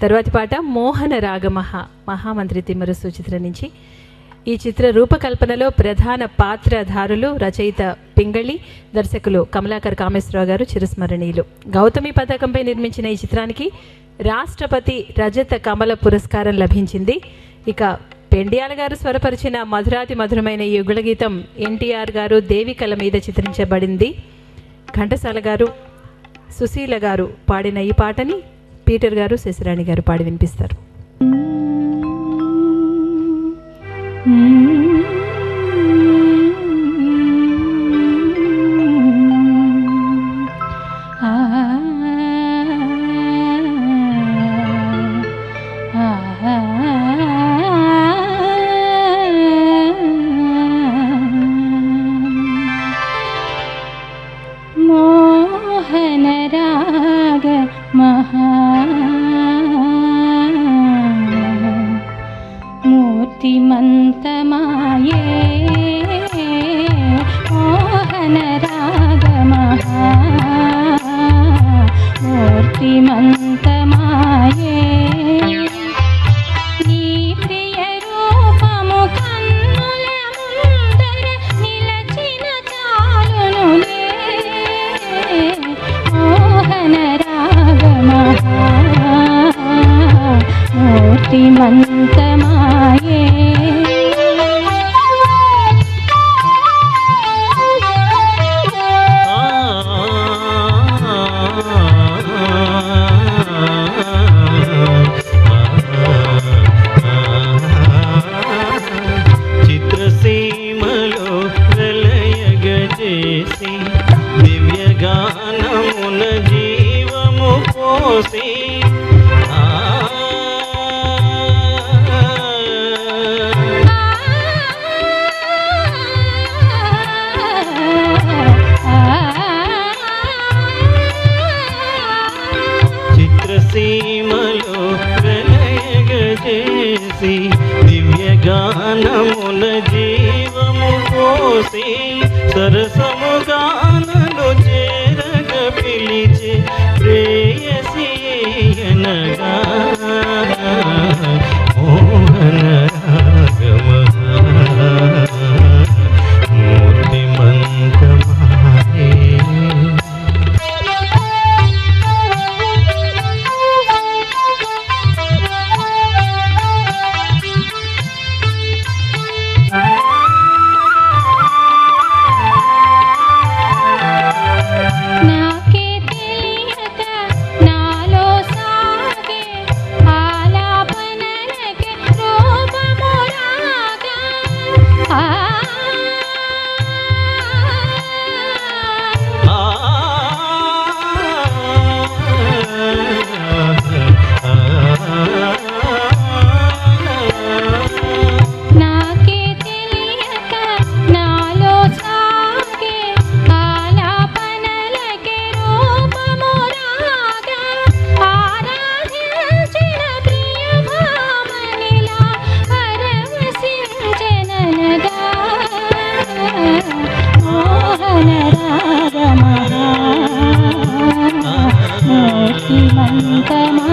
తర్వాతి పాట మోహన రాగమహ మహామంత్రి తిమ్మరసు చిత్రం నుంచి. ఈ చిత్ర రూపకల్పనలో ప్రధాన పాత్రధారులు రచయిత పింగళి, దర్శకులు కమలాకర్ కామేశ్వరరావు గారు చిరస్మరణీయులు. గౌతమి పథకంపై నిర్మించిన ఈ చిత్రానికి రాష్ట్రపతి రజత కమల పురస్కారం లభించింది. ఇక పెండియాల గారు స్వరపరిచిన మధురాతి మధురమైన ఈ యుగళ గీతం ఎన్టీఆర్ గారు దేవికల మీద చిత్రించబడింది. ఘంటసాల గారు, సుశీల గారు పాడిన ఈ పాటని పీటర్ గారు, శశిరాణి గారు పాడి వినిపిస్తారు. మోహన రాగ మహా మూర్తిమంతమాయే మోహన రాగ మహా మూర్తిమంతమాయే నీ ప్రియ రూపము కన్నుల ముందర నిలచిన చాలునులే మోహన రాగ మహా మూర్తిమంతమాయే చిత్రసీమలో ప్రళయగజేసి దివ్యగానమున జీవము పోసి చిత్రసీమలో ప్రళయగజేసి దివ్యగానమున జీవము పోసి సరసముగానను చేరగ పిలిచి ప్రేయసి అనగా మోహన రాగమహా మూర్తిమంతమాయే నాకే తెలియక నాలో సాగే ఆలాపనలకే రూపము రాగా నాకే తెలియక నాలో సాగే ఆలాపనలకే రూపము రాగా ఆరాధించిన ప్రియ భామనిలా పరవశించెననగా మోహన రాగ మహా మూర్తిమంతమా